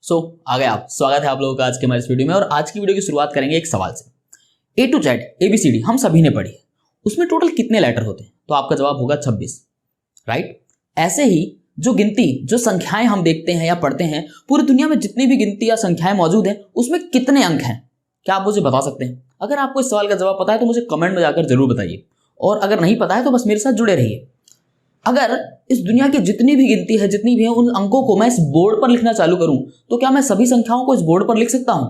आ गए आप। स्वागत है आप लोगों का आज के हमारे इस वीडियो में। और आज की वीडियो की शुरुआत करेंगे एक सवाल से। A to Z ABCD हम सभी ने पढ़ी है, उसमें टोटल कितने लेटर होते हैं? तो आपका जवाब होगा 26, राइट। ऐसे ही जो गिनती, जो संख्याएं हम देखते हैं या पढ़ते हैं, पूरी दुनिया में जितनी भी गिनती या संख्याएं मौजूद हैं उसमें कितने अंक हैं? क्या आप मुझे बता सकते हैं? अगर आपको इस सवाल का जवाब पता है तो मुझे कमेंट में जाकर जरूर बताइए, और अगर नहीं पता है तो बस मेरे साथ जुड़े रहिए। अगर इस दुनिया की जितनी भी गिनती है, जितनी भी है, उन अंकों को मैं इस बोर्ड पर लिखना चालू करूं तो क्या मैं सभी संख्याओं को इस बोर्ड पर लिख सकता हूं?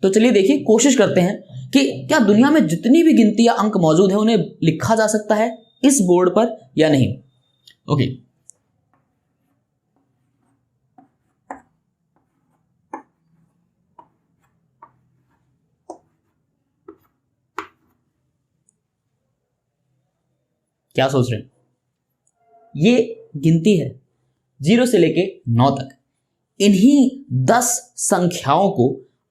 तो चलिए देखिए, कोशिश करते हैं कि क्या दुनिया में जितनी भी गिनती या अंक मौजूद है उन्हें लिखा जा सकता है इस बोर्ड पर या नहीं। ओके, क्या सोच रहे हैं? ये गिनती है 0 से लेके 9 तक। इन्हीं 10 संख्याओं को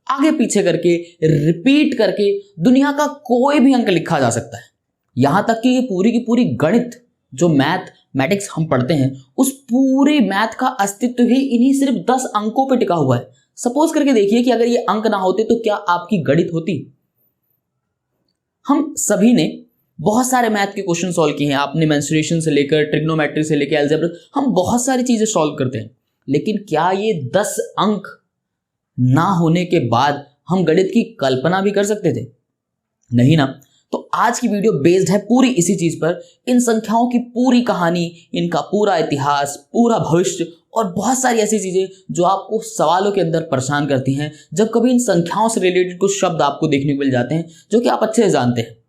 आगे पीछे करके, रिपीट करके दुनिया का कोई भी अंक लिखा जा सकता है। यहां तक कि ये पूरी की पूरी गणित, जो मैथमेटिक्स हम पढ़ते हैं, उस पूरे मैथ का अस्तित्व भी इन्हीं सिर्फ 10 अंकों पे टिका हुआ है। सपोज करके देखिए कि अगर ये अंक ना होते तो क्या आपकी गणित होती? हम सभी ने बहुत सारे मैथ के क्वेश्चन सॉल्व किए हैं। आपने मेंसुरेशन से लेकर ट्रिग्नोमेट्री से लेकर अलजेब्रा, हम बहुत सारी चीजें सॉल्व करते हैं। लेकिन क्या ये 10 अंक ना होने के बाद हम गणित की कल्पना भी कर सकते थे? नहीं ना। तो आज की वीडियो बेस्ड है पूरी इसी चीज पर। इन संख्याओं की पूरी कहानी, इनका पूरा इतिहास, पूरा भविष्य और बहुत सारी ऐसी चीजें जो आपको सवालों के अंदर परेशान करती हैं जब कभी इन संख्याओं से रिलेटेड कुछ शब्द आपको देखने को मिल जाते हैं जो कि आप अच्छे से जानते हैं।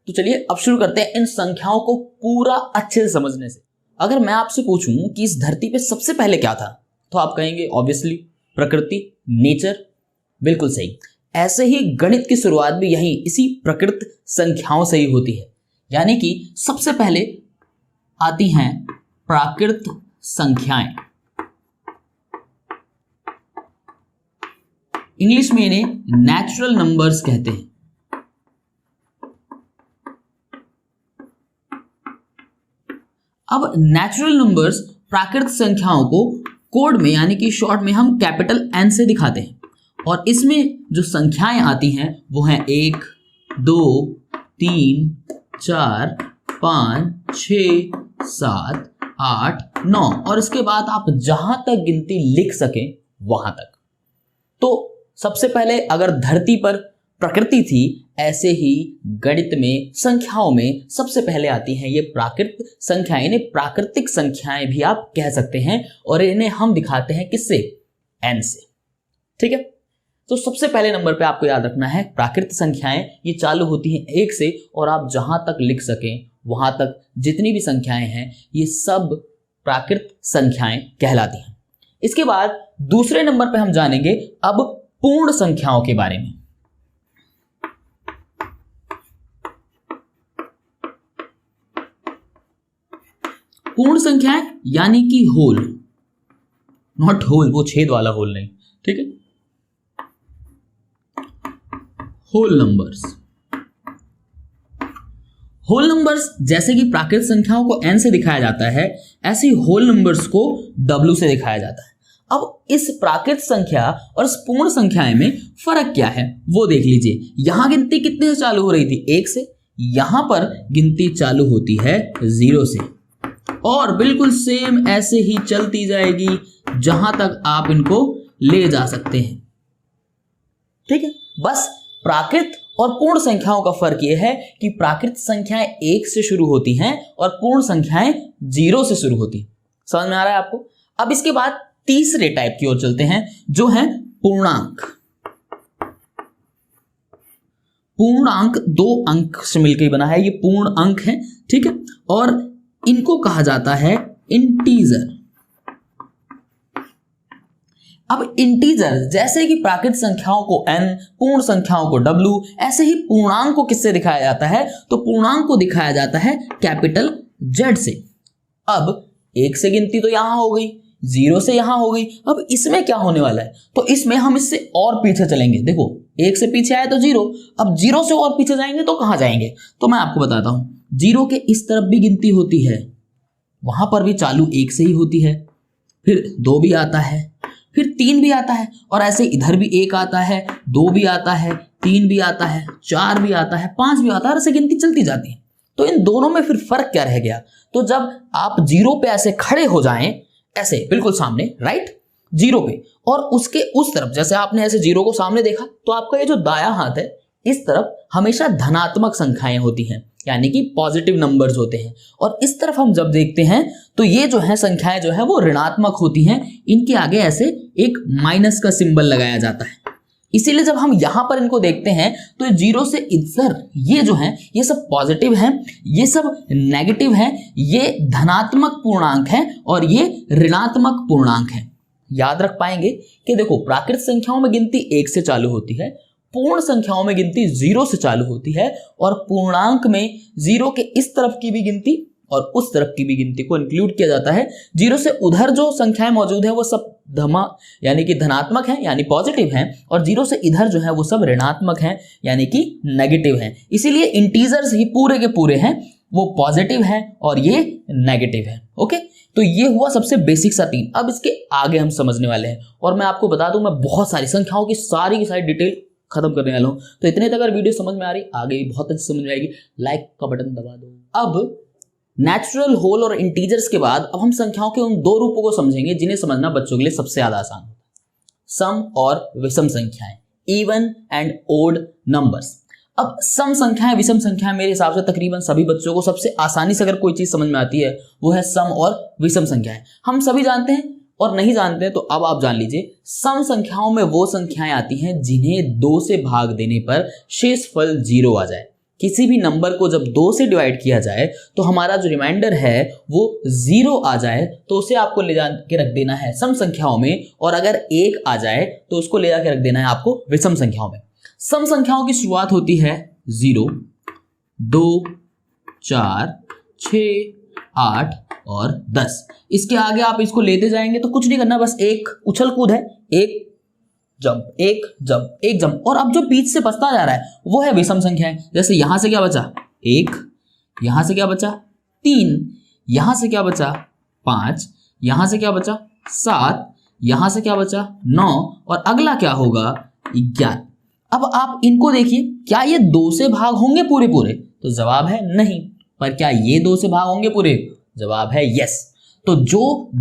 तो चलिए अब शुरू करते हैं इन संख्याओं को पूरा अच्छे से समझने से। अगर मैं आपसे पूछूं कि इस धरती पे सबसे पहले क्या था, तो आप कहेंगे ऑब्वियसली प्रकृति, नेचर। बिल्कुल सही। ऐसे ही गणित की शुरुआत भी यहीं इसी प्रकृत संख्याओं से ही होती है। यानी कि सबसे पहले आती हैं प्राकृत संख्याएं। इंग्लिश में इन्हें नेचुरल नंबर्स कहते हैं। अब नेचुरल नंबर्स, प्राकृत संख्याओं को कोड में यानी कि शॉर्ट में हम कैपिटल N से दिखाते हैं। और इसमें जो संख्याएं आती हैं वो हैं 1, 2, 3, 4, 5, 6, 7, 8, 9 और इसके बाद आप जहां तक गिनती लिख सकें वहां तक। तो सबसे पहले अगर धरती पर प्रकृति थी, ऐसे ही गणित में, संख्याओं में सबसे पहले आती हैं ये प्राकृत संख्याएं। इन्हें प्राकृतिक संख्याएं भी आप कह सकते हैं और इन्हें हम दिखाते हैं किससे? N से। ठीक है। तो सबसे पहले नंबर पे आपको याद रखना है प्राकृत संख्याएं। ये चालू होती हैं 1 से और आप जहां तक लिख सकें वहां तक जितनी भी संख्याएं हैं ये सब प्राकृत संख्याएं कहलाती हैं। इसके बाद दूसरे नंबर पे हम जानेंगे अब पूर्ण संख्याओं के बारे में। पूर्ण संख्याएं यानी कि होल, नॉट होल, वो छेद वाला होल नहीं, ठीक है, होल नंबर्स। होल नंबर्स जैसे कि प्राकृत संख्याओं को n से दिखाया जाता है, ऐसे ही होल नंबर्स को w से दिखाया जाता है। अब इस प्राकृत संख्या और इस पूर्ण संख्याएं में फर्क क्या है वो देख लीजिए। यहां गिनती कितने से चालू हो रही थी? 1 से। यहां पर गिनती चालू होती है 0 से और बिल्कुल सेम ऐसे ही चलती जाएगी जहां तक आप इनको ले जा सकते हैं। ठीक है। बस प्राकृत और पूर्ण संख्याओं का फर्क यह है कि प्राकृत संख्याएं 1 से शुरू होती हैं और पूर्ण संख्याएं 0 से शुरू होती हैं। समझ में आ रहा है आपको? अब इसके बाद तीसरे टाइप की ओर चलते हैं जो है पूर्णांक। पूर्णांक 2 अंक से मिलकर बना है, ये पूर्ण अंक है। ठीक है। और इनको कहा जाता है इंटीजर। अब इंटीजर जैसे कि प्राकृत संख्याओं को n, पूर्ण संख्याओं को w, ऐसे ही पूर्णांक को किससे दिखाया जाता है? तो पूर्णांक को दिखाया जाता है कैपिटल Z से। अब 1 से गिनती तो यहां हो गई, 0 से यहां हो गई। अब इसमें क्या होने वाला है? तो इसमें हम इससे और पीछे चलेंगे। देखो 1 से पीछे आए तो 0, अब 0 से और पीछे जाएंगे तो कहां जाएंगे? तो मैं आपको बताता हूं। 0 के इस तरफ भी गिनती होती है, वहां पर भी चालू 1 से ही होती है, फिर 2 भी आता है, फिर 3 भी आता है, और ऐसे इधर भी 1 आता है, 2 भी आता है, 3 भी आता है, 4 भी आता है, 5 भी आता है, और ऐसे गिनती चलती जाती है। तो इन दोनों में फिर फर्क क्या रह गया? तो जब आप 0 पे ऐसे खड़े हो जाएं, ऐसे बिल्कुल सामने, राइट, 0 पे, और उसके उस तरफ जैसे आपने ऐसे 0 को सामने देखा, तो आपका ये जो दायां हाथ है, इस तरफ हमेशा धनात्मक संख्याएं होती हैं, यानी कि पॉजिटिव नंबर्स होते हैं। और इस तरफ हम जब देखते हैं तो ये जो है संख्याएं जो है वो ऋणात्मक होती हैं, इनके आगे ऐसे एक माइनस का सिंबल लगाया जाता है। इसीलिए जब हम यहां पर इनको देखते हैं तो 0 से इधर ये जो है ये सब पॉजिटिव हैं, ये सब नेगेटिव हैं, ये धनात्मक पूर्णांक हैं और ये ऋणात्मक पूर्णांक हैं। याद रख पाएंगे कि देखो प्राकृत संख्याओं में गिनती 1 से चालू होती है, पूर्ण संख्याओं में गिनती 0 से चालू होती है, और पूर्णांक में 0 के इस तरफ की भी गिनती और उस तरफ की भी गिनती को इंक्लूड किया जाता है। 0 से उधर जो संख्याएं मौजूद है वो सब यानी कि धनात्मक हैं, यानी पॉजिटिव हैं, और 0 से इधर जो है वो सब ऋणात्मक हैं, यानी कि नेगेटिव हैं। इसीलिए इंटीजर्स ही पूरे के पूरे हैं वो पॉजिटिव हैं और ये नेगेटिव है। ओके, तो ये हुआ सबसे बेसिक सा 3। अब इसके आगे हम समझने वाले हैं, और मैं आपको बता दूं मैं बहुत सारी संख्याओं की सारी डिटेल खत्म करने वाला हूं। तो इतने तक अगर वीडियो समझ में आ रही, आगे भी बहुत अच्छी समझ में आएगी, लाइक का बटन दबा दो। अब नेचुरल, होल और इंटीजर्स के बाद अब हम संख्याओं के उन 2 रूपों को समझेंगे जिन्हें समझना बच्चों के लिए सबसे ज्यादा आसान होता है, सम और विषम संख्याएं, इवन एंड ओड नंबर्स। अब सम संख्याएं, विषम संख्याएं, मेरे हिसाब से तकरीबन सभी बच्चों को सबसे आसानी से अगर कोई चीज समझ में आती है वो है सम और विषम संख्याएं। हम सभी जानते हैं, और नहीं जानते हैं तो अब आप जान लीजिए। सम संख्याओं में वो संख्याएं आती हैं जिन्हें 2 से भाग देने पर शेषफल 0 आ जाए। किसी भी नंबर को जब 2 से डिवाइड किया जाए तो हमारा जो रिमाइंडर है वो 0 आ जाए, तो उसे आपको ले जाके रख देना है सम संख्याओं में, और अगर 1 आ जाए तो उसको ले जाके रख देना है आपको विषम संख्याओं में। सम संख्याओं की शुरुआत होती है 0, 2, 4, 6, 8 और 10। इसके आगे आप इसको लेते जाएंगे तो कुछ नहीं करना, बस एक उछल कूद है, एक जंप, एक जंप, एक जंप, और अब जो बीच से बचता जा रहा है वो है विषम संख्याएं। जैसे यहां से क्या बचा 1, यहां से क्या बचा 3, यहां से क्या बचा 5, यहां से क्या बचा 7, यहां से क्या बचा 9, और अगला क्या होगा 11। अब आप इनको देखिए, क्या ये 2 से भाग होंगे पूरे पूरे? तो जवाब है नहीं। पर क्या ये 2 से भाग होंगे पूरे? जवाब है यस। तो जो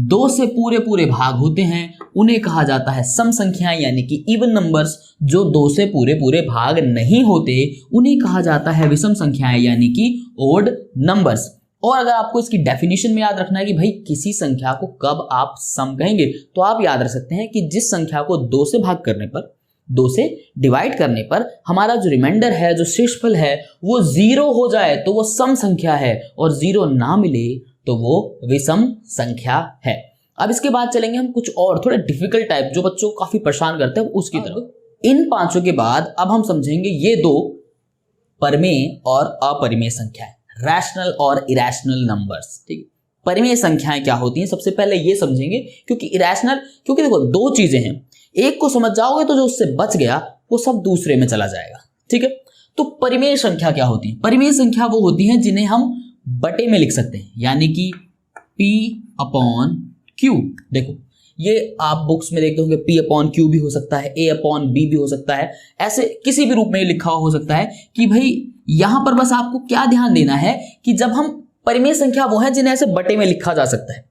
2 से पूरे पूरे भाग होते हैं उन्हें कहा जाता है सम संख्याएं, यानी कि इवन नंबर्स। जो 2 से पूरे पूरे भाग नहीं होते उन्हें कहा जाता है विषम संख्याएं, यानी कि ओड नंबर्स। और अगर आपको इसकी डेफिनेशन में याद रखना है कि भाई किसी संख्या को कब आप सम कहेंगे, तो आप याद रख सकते हैं कि जिस संख्या को 2 से भाग करने पर, 2 से डिवाइड करने पर हमारा जो रिमाइंडर है, जो शेषफल है वो 0 हो जाए तो वो सम संख्या है, और 0 ना मिले तो वो विषम संख्या है। अब इसके बाद चलेंगे हम कुछ और थोड़े डिफिकल्ट टाइप जो बच्चों को काफी परेशान करते हैं उसकी तरफ। इन 5 के बाद अब हम समझेंगे ये 2 परिमेय और अपरिमेय संख्याएं, रैशनल और इरैशनल नंबर्स। ठीक है, परिमेय संख्याएं क्या होती हैं सबसे पहले ये समझेंगे, क्योंकि इरैशनल, क्योंकि देखो 2 चीजें हैं, एक को समझ जाओगे तो जो उससे बच गया वो सब दूसरे में चला जाएगा। ठीक है, तो परिमेय संख्या क्या होती है? परिमेय संख्या वो होती है जिन्हें हम बटे में लिख सकते हैं, यानी कि P/Q। देखो ये आप बुक्स में देखते होंगे P/Q भी हो सकता है, A/B भी हो सकता है, ऐसे किसी भी रूप में लिखा हो सकता है कि भाई यहां पर बस आपको क्या ध्यान देना है कि जब हम परिमेय संख्या वो है जिन्हें ऐसे बटे में लिखा जा सकता है,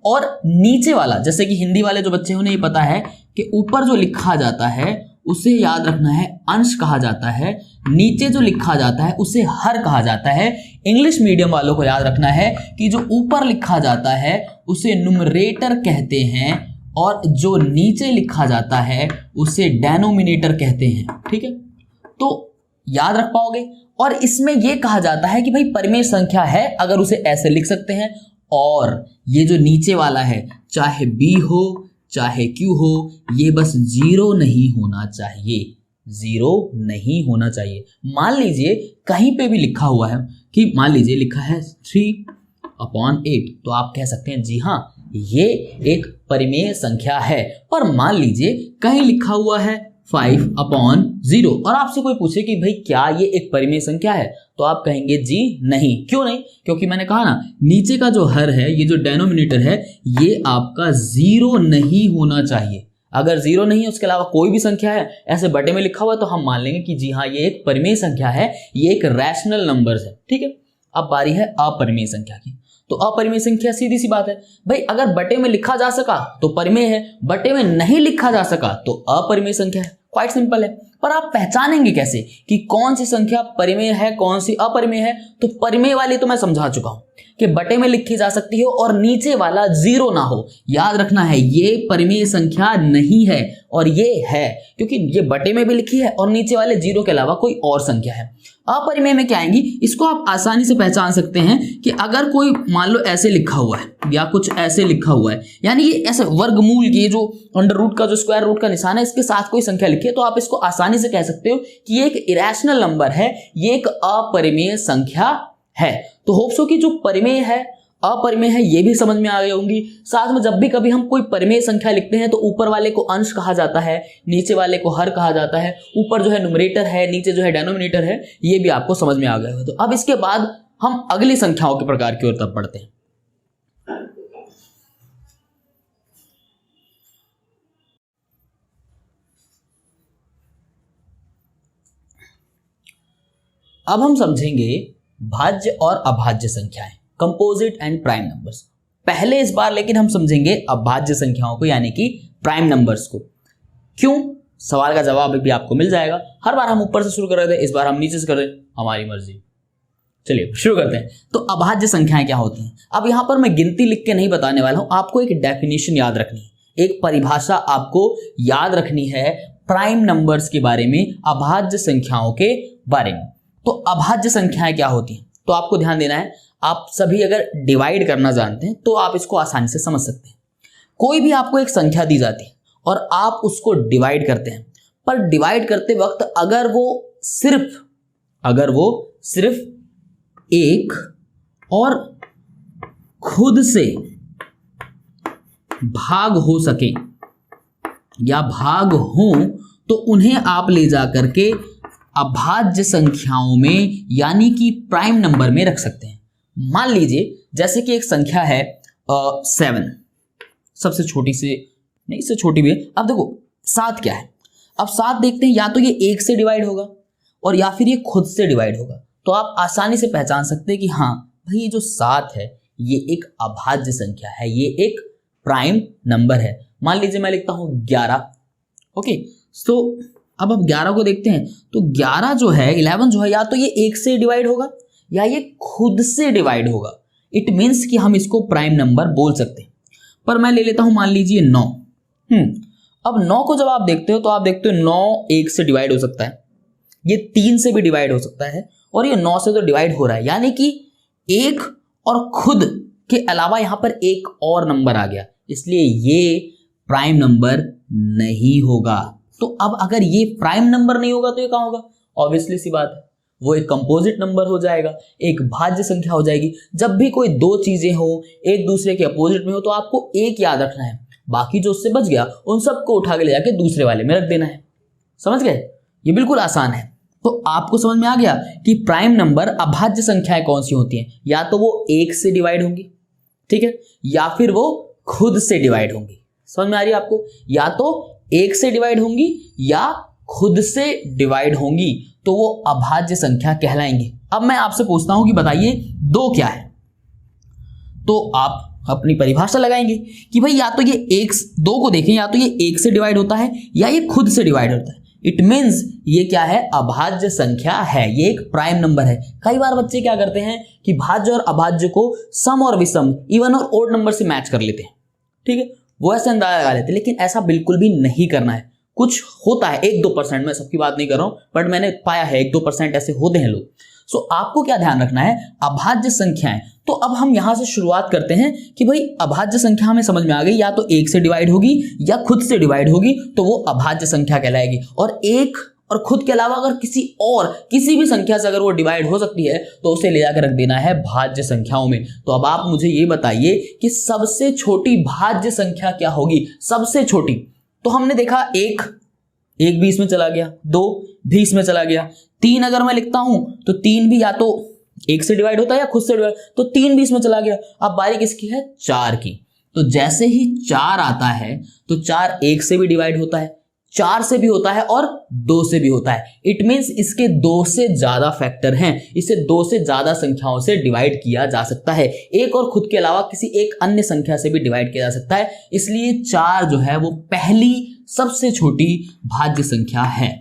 और नीचे वाला, जैसे कि हिंदी वाले जो बच्चे हैं उन्हें ये पता है कि ऊपर जो लिखा जाता है उसे याद रखना है अंश कहा जाता है, नीचे जो लिखा जाता है उसे हर कहा जाता है। इंग्लिश मीडियम वालों को याद रखना है कि जो ऊपर लिखा जाता है उसे न्यूमरेटर कहते हैं, और जो नीचे लिखा जाता है उसे डेनोमिनेटर कहते हैं। ठीक है, तो याद रख पाओगे। और इसमें यह कहा जाता है कि भाई परिमेय संख्या है अगर उसे ऐसे लिख सकते हैं, और ये जो नीचे वाला है चाहे B हो चाहे Q हो, ये बस 0 नहीं होना चाहिए, 0 नहीं होना चाहिए। मान लीजिए कहीं पे भी लिखा हुआ है कि मान लीजिए लिखा है 3/8, तो आप कह सकते हैं जी हाँ ये एक परिमेय संख्या है। पर मान लीजिए कहीं लिखा हुआ है 5/0, और आपसे कोई पूछे कि भाई क्या ये एक परिमेय संख्या है, तो आप कहेंगे जी नहीं। क्यों नहीं? क्योंकि मैंने कहा ना नीचे का जो हर है, ये जो डेनोमिनेटर है, ये आपका 0 नहीं होना चाहिए। अगर 0 नहीं है उसके अलावा कोई भी संख्या है ऐसे बटे में लिखा हुआ है तो हम मान लेंगे कि जी हाँ ये एक परिमेय संख्या है, ये एक रैशनल नंबर्स है। ठीक है, अब बारी है अपरिमेय संख्या की। तो अपरिमेय संख्या सीधी सी बात है भाई, अगर बटे में लिखा जा सका तो परिमेय है, बटे में नहीं लिखा जा सका तो अपरिमेय संख्या है। क्वाइट सिंपल है। पर आप पहचानेंगे कैसे कि कौन सी संख्या परिमेय है कौन सी अपरिमेय है? तो परिमेय वाली तो मैं समझा चुका हूं कि बटे में लिखी जा सकती हो और नीचे वाला 0 ना हो। याद रखना है ये परिमेय संख्या नहीं है और ये है, क्योंकि ये बटे में भी लिखी है और नीचे वाले 0 के अलावा कोई और संख्या है। अपरिमेय में क्या आएंगी, इसको आप आसानी से पहचान सकते हैं कि अगर कोई मान लो ऐसे लिखा हुआ है या कुछ ऐसे लिखा हुआ है, यानी ये ऐसे वर्गमूल, ये जो अंडर रूट का जो स्क्वायर रूट का निशान है इसके साथ कोई संख्या लिखी है, तो आप इसको आसानी से कह सकते हो कि ये एक इरेशनल नंबर है, ये एक अपरिमेय संख्या है। तो होप सो कि जो परिमेय है अपरिमेय है ये भी समझ में आ गई होंगी। साथ में जब भी कभी हम कोई परिमेय संख्या लिखते हैं तो ऊपर वाले को अंश कहा जाता है, नीचे वाले को हर कहा जाता है, ऊपर जो है न्यूमरेटर है नीचे जो है डेनोमिनेटर है, ये भी आपको समझ में आ गया होगा। तो अब इसके बाद हम अगली संख्याओं के प्रकार की ओर तब बढ़ते हैं। अब हम समझेंगे भाज्य और अभाज्य संख्याएं, कंपोजिट एंड प्राइम नंबर्स। पहले इस बार लेकिन हम समझेंगे अभाज्य संख्याओं को यानी कि प्राइम नंबर्स को। क्यों? सवाल का जवाब भी आपको मिल जाएगा। हर बार हम ऊपर से शुरू कर रहे थे, इस बार हम नीचे से कर रहे हैं, हमारी मर्जी। चलिए शुरू करते हैं। तो अभाज्य संख्याएं क्या होती हैं? अब यहां पर मैं गिनती लिख के नहीं बताने वाला हूं, आपको एक डेफिनेशन याद रखनी है, एक परिभाषा आपको याद रखनी है प्राइम नंबर्स के बारे में, अभाज्य संख्याओं के बारे में। तो अभाज्य संख्याएं क्या होती हैं? तो आपको ध्यान देना है, आप सभी अगर डिवाइड करना जानते हैं तो आप इसको आसानी से समझ सकते हैं। कोई भी आपको एक संख्या दी जाती है और आप उसको डिवाइड करते हैं, पर डिवाइड करते वक्त अगर वो सिर्फ एक और खुद से भाग हो सके या भाग हो तो उन्हें आप ले जा करके अभाज्य संख्याओं में यानी कि प्राइम नंबर में रख सकते हैं। मान लीजिए जैसे कि एक संख्या है 7, सबसे छोटी से नहीं, इससे छोटी भी है। अब देखो 7 क्या है, अब 7 देखते हैं, या तो ये 1 से डिवाइड होगा और या फिर ये खुद से डिवाइड होगा। तो आप आसानी से पहचान सकते हैं कि हाँ भाई ये जो 7 है ये एक अभाज्य संख्या है, ये एक प्राइम नंबर है। मान लीजिए मैं लिखता हूं 11। ओके, तो अब 11 को देखते हैं, तो 11 जो है 11 जो है या तो ये 1 से डिवाइड होगा या ये खुद से डिवाइड होगा। इट मीन्स कि हम इसको प्राइम नंबर बोल सकते हैं। पर मैं ले लेता हूं मान लीजिए 9। अब 9 को जब आप देखते हो तो आप देखते हो 9 1 से डिवाइड हो सकता है, ये 3 से भी डिवाइड हो सकता है और ये 9 से तो डिवाइड हो रहा है, यानी कि एक और खुद के अलावा यहां पर एक और नंबर आ गया, इसलिए ये प्राइम नंबर नहीं होगा। तो अब अगर ये प्राइम नंबर नहीं होगा तो ये कहां होगा? ऑब्वियसली सी बात है, वो एक कंपोजिट नंबर हो जाएगा, एक भाज्य संख्या हो जाएगी। जब भी कोई दो चीजें हो एक दूसरे के अपोजिट में हो तो आपको एक याद रखना है, बाकी जो उससे बच गया उन सबको उठा के ले जाके दूसरे वाले में रख देना है। समझ गए? ये बिल्कुल आसान है। तो आपको समझ में आ गया कि प्राइम नंबर अभाज्य संख्याएं कौन सी होती हैं, या तो वो 1 से डिवाइड होंगी, ठीक है, या फिर वो खुद से डिवाइड होंगी। समझ में आ रही है आपको? या तो 1 से डिवाइड होंगी या खुद से डिवाइड होंगी, तो वो अभाज्य संख्या कहलाएंगी। अब मैं आपसे पूछता हूं कि बताइए 2 क्या है? तो आप अपनी परिभाषा लगाएंगे कि भाई या तो ये 2 को देखें, या तो ये 1 से डिवाइड होता है या ये खुद से डिवाइड होता है। इट मीन्स ये क्या है? अभाज्य संख्या है, ये एक प्राइम नंबर है। कई बार बच्चे क्या करते हैं कि भाज्य और अभाज्य को सम और विषम, इवन और ओड नंबर से मैच कर लेते हैं, ठीक है, वो ऐसे अंदाजा लगा लेते हैं, लेकिन ऐसा बिल्कुल भी नहीं करना है। कुछ होता है 1-2%, मैं सबकी बात नहीं कर रहा हूं, बट मैंने पाया है 1-2% ऐसे होते हैं लोग। सो आपको क्या ध्यान रखना है? अभाज्य संख्याएं। तो अब हम यहां से शुरुआत करते हैं कि भाई अभाज्य संख्या हमें समझ में आ गई, या तो 1 से डिवाइड होगी या खुद से डिवाइड होगी, तो वो अभाज्य संख्या कहलाएगी। और 1 और खुद के अलावा अगर किसी भी संख्या से अगर वो डिवाइड हो सकती है तो उसे ले जाकर रख देना है भाज्य संख्याओं में। तो अब आप मुझे ये बताइए कि सबसे छोटी भाज्य संख्या क्या होगी? सबसे छोटी तो हमने देखा 1 भी इसमें चला गया, 2 भी इसमें चला गया, 3 अगर मैं लिखता हूं तो 3 भी या तो 1 से डिवाइड होता है या खुद से डिवाइड, तो 3 भी इसमें चला गया। अब बारी किसकी है? 4 की। तो जैसे ही 4 आता है तो 4 1 से भी डिवाइड होता है, 4 से भी होता है और 2 से भी होता है। इट मीन्स इसके 2 से ज्यादा फैक्टर हैं, इसे 2 से ज्यादा संख्याओं से डिवाइड किया जा सकता है। एक और खुद के अलावा किसी एक अन्य संख्या से भी डिवाइड किया जा सकता है। इसलिए 4 जो है वो पहली सबसे छोटी भाज्य संख्या है।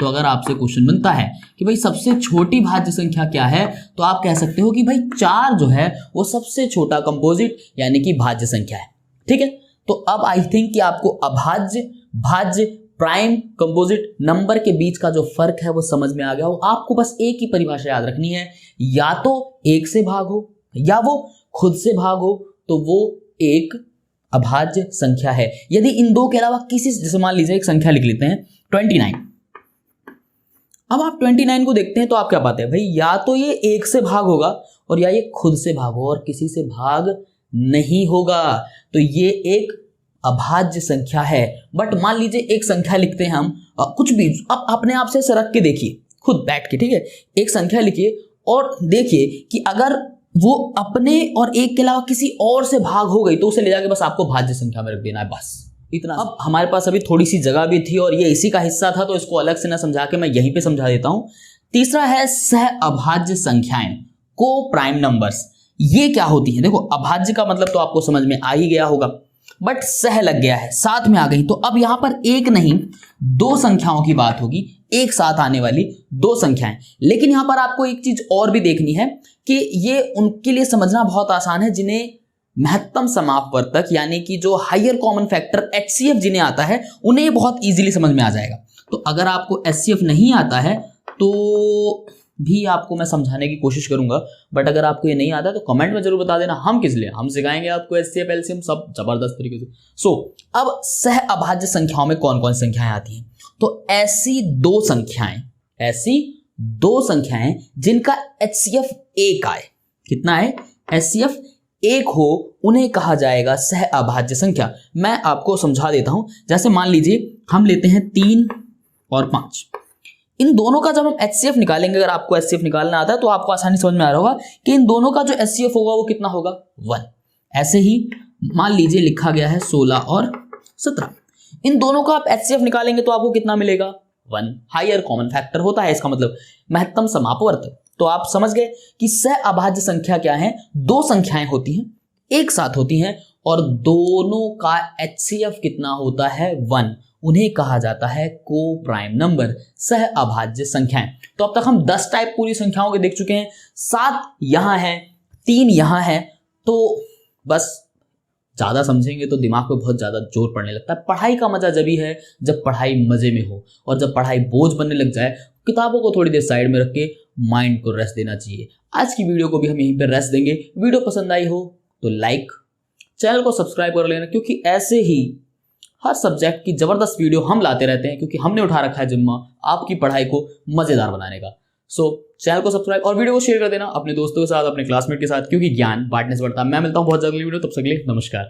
तो अगर आपसे क्वेश्चन बनता है कि भाई सबसे छोटी भाज्य संख्या क्या है, तो आप कह सकते हो कि भाई 4 जो है वो सबसे छोटा कंपोजिट यानी कि भाज्य संख्या है। ठीक है, तो अब आई थिंक कि आपको अभाज्य, भाज्य, प्राइम, कंपोजिट नंबर के बीच का जो फर्क है वो समझ में आ गया हो। आपको बस एक ही परिभाषा याद रखनी है, या तो 1 से भाग हो या वो खुद से भाग हो, तो वो एक अभाज्य संख्या है। यदि इन दो के अलावा किसी, जैसे मान लीजिए एक संख्या लिख लेते हैं 29। अब आप 29 को देखते हैं तो आप क्या पाते हैं भाई, या तो ये 1 से भाग होगा और या ये खुद से भाग होगा और किसी से भाग नहीं होगा, तो ये एक अभाज्य संख्या है। बट मान लीजिए एक संख्या लिखते हैं हम, कुछ भी, अब अपने आप से सरक के देखिए खुद बैठ के, ठीक है, एक संख्या लिखिए और देखिए कि अगर वो अपने और एक के अलावा किसी और से भाग हो गई तो उसे ले जाके बस आपको भाज्य संख्या में रख देना है, बस इतना। अब हमारे पास अभी थोड़ी सी जगह भी थी और ये इसी का हिस्सा था, तो इसको अलग से ना समझा के मैं यहीं पे समझा देता हूं। तीसरा है सह अभाज्य संख्याएं, को प्राइम नंबर्स। ये क्या होती है? देखो, अभाज्य का मतलब तो आपको समझ में आ ही गया होगा, बट सह लग गया है, साथ में आ गई, तो अब यहां पर एक नहीं 2 संख्याओं की बात होगी, एक साथ आने वाली 2 संख्याएं। लेकिन यहां पर आपको एक चीज और भी देखनी है कि ये उनके लिए समझना बहुत आसान है जिन्हें महत्तम समापवर्तक यानी कि जो हायर कॉमन फैक्टर HCF जिन्हें आता है, उन्हें ये बहुत इजीली समझ में आ जाएगा। तो अगर आपको HCF नहीं आता है तो भी आपको मैं समझाने की कोशिश करूंगा, बट अगर आपको ये नहीं आता तो कमेंट में जरूर बता देना, हम किस लिए, हम सिखाएंगे आपको HCF LCM सब जबरदस्त तरीके से। अब सह अभाज्य संख्याओं में कौन कौन संख्याएं आती हैं? तो ऐसी 2 संख्याएं जिनका HCF 1 आए, कितना है? HCF 1 हो, उन्हें कहा जाएगा सह अभाज्य संख्या। मैं आपको समझा देता हूं, जैसे मान लीजिए हम लेते हैं 3 और 5, इन दोनों का जब हम HCF निकालेंगे, अगर आपको HCF निकालना आता है तो आपको आसानी समझ में आ रहा होगा कि इन दोनों का जो HCF होगा वो कितना होगा? 1। ऐसे ही मान लीजिए लिखा गया है 16 और 17, इन दोनों का आप HCF निकालेंगे तो आपको कितना मिलेगा? 1। हायर कॉमन फैक्टर होता है, इसका मतलब महत्तम समापवर्तक। तो आप समझ गए कि सह अभाज्य संख्या क्या है? 2 संख्याएं होती हैं, एक साथ होती हैं और दोनों का HCF कितना होता है? 1। उन्हें कहा जाता है को प्राइम नंबर, सह अभाज्य संख्याएं। तो अब तक हम 10 टाइप पूरी संख्याओं के देख चुके हैं, 7 यहां है, 3 यहां है। तो बस ज्यादा समझेंगे तो दिमाग पे बहुत ज्यादा जोर पड़ने लगता है। पढ़ाई का मजा जब ही है जब पढ़ाई मजे में हो, और जब पढ़ाई बोझ बनने लग जाए, किताबों को थोड़ी देर साइड में रख के माइंड को रेस्ट देना चाहिए। आज की वीडियो को भी हम यहीं पर रेस्ट देंगे। वीडियो पसंद आई हो तो लाइक, चैनल को सब्सक्राइब कर लेना, क्योंकि ऐसे ही हर सब्जेक्ट की जबरदस्त वीडियो हम लाते रहते हैं, क्योंकि हमने उठा रखा है जिम्मा आपकी पढ़ाई को मजेदार बनाने का। चैनल को सब्सक्राइब और वीडियो को शेयर कर देना अपने दोस्तों के साथ, अपने क्लासमेट के साथ, क्योंकि ज्ञान बांटने से बढ़ता है। मैं मिलता हूं बहुत जल्दी वीडियो, तब तक के लिए नमस्कार।